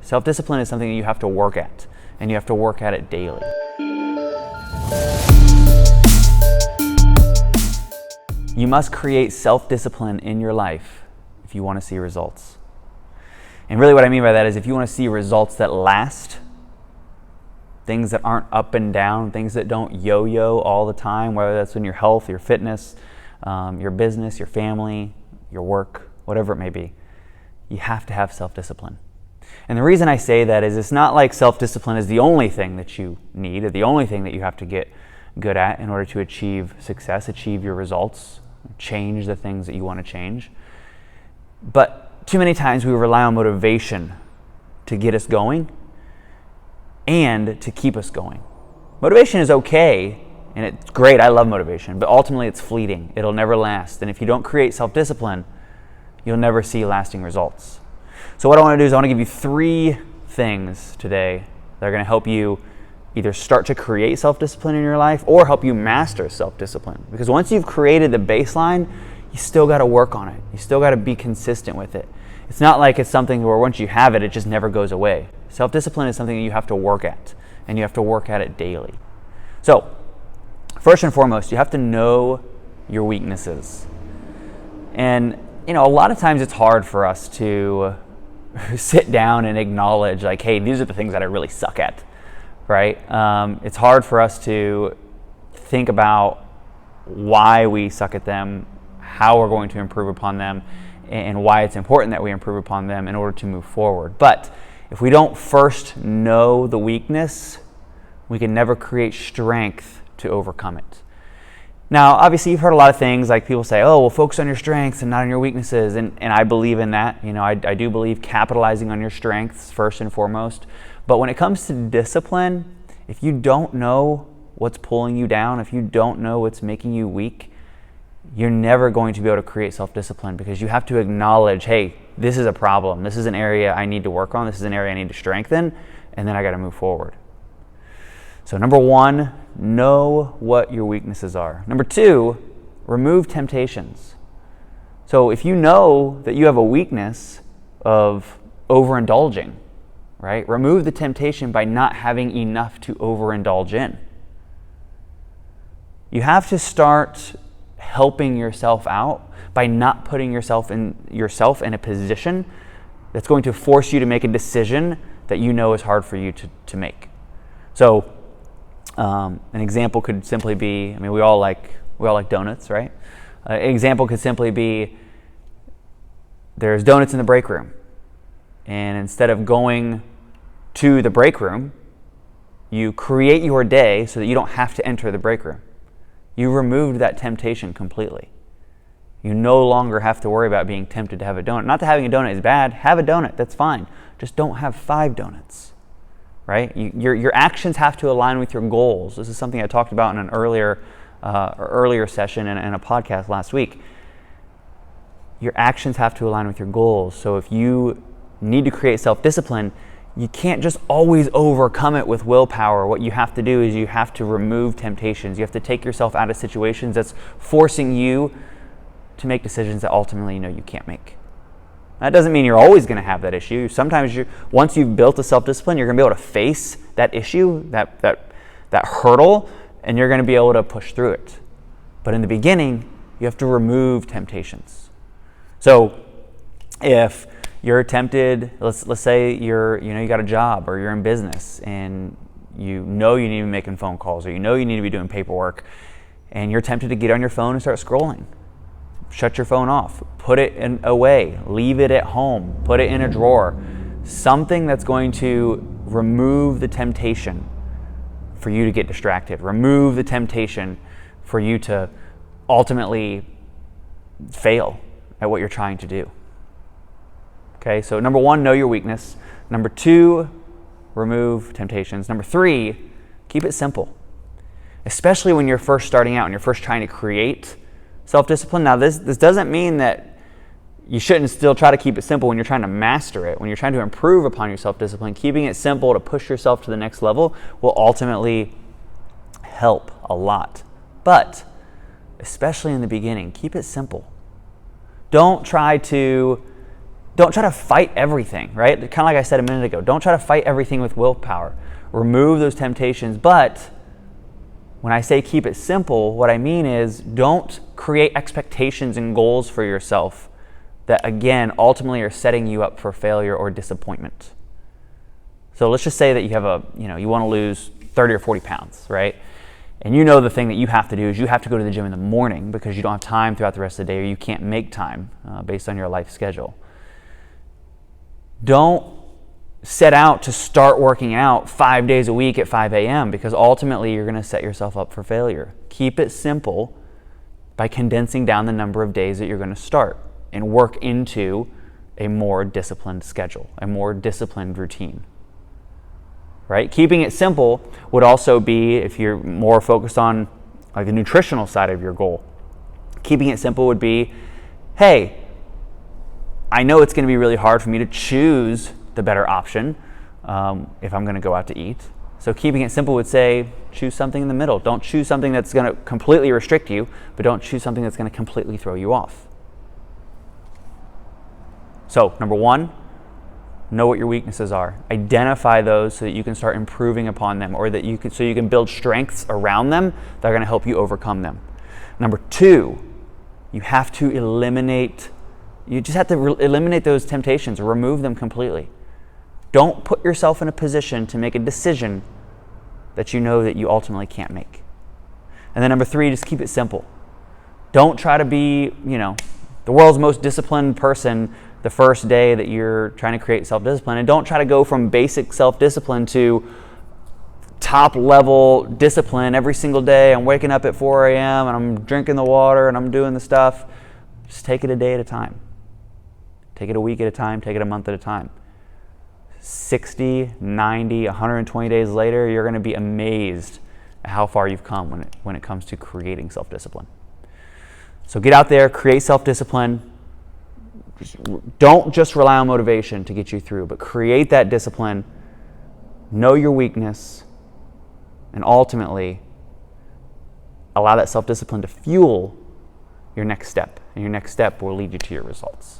Self-discipline is something that you have to work at, and you have to work at it daily. You must create self-discipline in your life if you want to see results. And really what I mean by that is if you want to see results that last, things that aren't up and down, things that don't yo-yo all the time, whether that's in your health, your fitness, your business, your family, your work, whatever it may be, you have to have self-discipline. And the reason I say that is it's not like self-discipline is the only thing that you need or the only thing that you have to get good at in order to achieve success, achieve your results, change the things that you want to change. But too many times we rely on motivation to get us going and to keep us going. Motivation is okay and it's great, I love motivation, but ultimately it's fleeting. It'll never last. And if you don't create self-discipline, you'll never see lasting results. So what I want to do is I want to give you 3 things today that are going to help you either start to create self-discipline in your life or help you master self-discipline. Because once you've created the baseline, you still got to work on it. You still got to be consistent with it. It's not like it's something where once you have it, it just never goes away. Self-discipline is something that you have to work at, and you have to work at it daily. So, first and foremost, you have to know your weaknesses. And, a lot of times it's hard for us to sit down and acknowledge, like, hey, these are the things that I really suck at, right? It's hard for us to think about why we suck at them, how we're going to improve upon them, and why it's important that we improve upon them in order to move forward. But if we don't first know the weakness, we can never create strength to overcome it. Now, obviously, you've heard a lot of things like people say, oh, well, focus on your strengths and not on your weaknesses. And I believe in that. I do believe capitalizing on your strengths first and foremost. But when it comes to discipline, if you don't know what's pulling you down, if you don't know what's making you weak, you're never going to be able to create self-discipline because you have to acknowledge, hey, this is a problem. This is an area I need to work on. This is an area I need to strengthen. And then I got to move forward. So number 1, know what your weaknesses are. Number 2, remove temptations. So if you know that you have a weakness of overindulging, right? Remove the temptation by not having enough to overindulge in. You have to start helping yourself out by not putting yourself in a position that's going to force you to make a decision that you know is hard for you to make. So an example could simply be, we all like donuts, right? An example could simply be there's donuts in the break room. And instead of going to the break room, you create your day so that you don't have to enter the break room. You removed that temptation completely. You no longer have to worry about being tempted to have a donut. Not that having a donut is bad. Have a donut, that's fine. Just don't have 5 donuts. Right? Your actions have to align with your goals. This is something I talked about in an earlier session in a podcast last week. Your actions have to align with your goals. So if you need to create self-discipline, you can't just always overcome it with willpower. What you have to do is you have to remove temptations. You have to take yourself out of situations that's forcing you to make decisions that ultimately you can't make. That doesn't mean you're always going to have that issue. Sometimes once you've built a self-discipline, you're going to be able to face that issue, that hurdle, and you're going to be able to push through it. But in the beginning, you have to remove temptations. So if you're tempted, let's say you got a job or you're in business and you need to be making phone calls or you need to be doing paperwork and you're tempted to get on your phone and start scrolling. Shut your phone off. Put it away. Leave it at home. Put it in a drawer. Something that's going to remove the temptation for you to get distracted. Remove the temptation for you to ultimately fail at what you're trying to do. Okay, so number 1, know your weakness. Number 2, remove temptations. Number 3, keep it simple. Especially when you're first starting out and you're first trying to create self-discipline. Now, this doesn't mean that you shouldn't still try to keep it simple when you're trying to master it. When you're trying to improve upon your self-discipline, keeping it simple to push yourself to the next level will ultimately help a lot. But, especially in the beginning, keep it simple. Don't try to don't try to fight everything, right? Kind of like I said a minute ago, don't try to fight everything with willpower. Remove those temptations, but when I say keep it simple, what I mean is don't create expectations and goals for yourself that, again, ultimately are setting you up for failure or disappointment. So let's just say that you want to lose 30 or 40 pounds, right? And you know the thing that you have to do is you have to go to the gym in the morning because you don't have time throughout the rest of the day, or you can't make time based on your life schedule. Don't set out to start working out 5 days a week at 5 a.m. because ultimately you're going to set yourself up for failure. Keep it simple by condensing down the number of days that you're going to start and work into a more disciplined schedule, a more disciplined routine. Right? Keeping it simple would also be, if you're more focused on like the nutritional side of your goal, keeping it simple would be, hey, I know it's going to be really hard for me to choose the better option if I'm going to go out to eat. So keeping it simple would say, choose something in the middle. Don't choose something that's going to completely restrict you, but don't choose something that's going to completely throw you off. So, number one, know what your weaknesses are. Identify those so that you can start improving upon them, or that you can build strengths around them that are going to help you overcome them. Number two, you just have to eliminate those temptations, remove them completely. Don't put yourself in a position to make a decision that you know that you ultimately can't make. And then number three, just keep it simple. Don't try to be, the world's most disciplined person the first day that you're trying to create self-discipline. And don't try to go from basic self-discipline to top-level discipline every single day. I'm waking up at 4 a.m. and I'm drinking the water and I'm doing the stuff. Just take it a day at a time. Take it a week at a time. Take it a month at a time. 60, 90, 120 days later, you're going to be amazed at how far you've come when it comes to creating self-discipline. So get out there, create self-discipline. Don't just rely on motivation to get you through, but create that discipline, know your weakness, and ultimately allow that self-discipline to fuel your next step. And your next step will lead you to your results.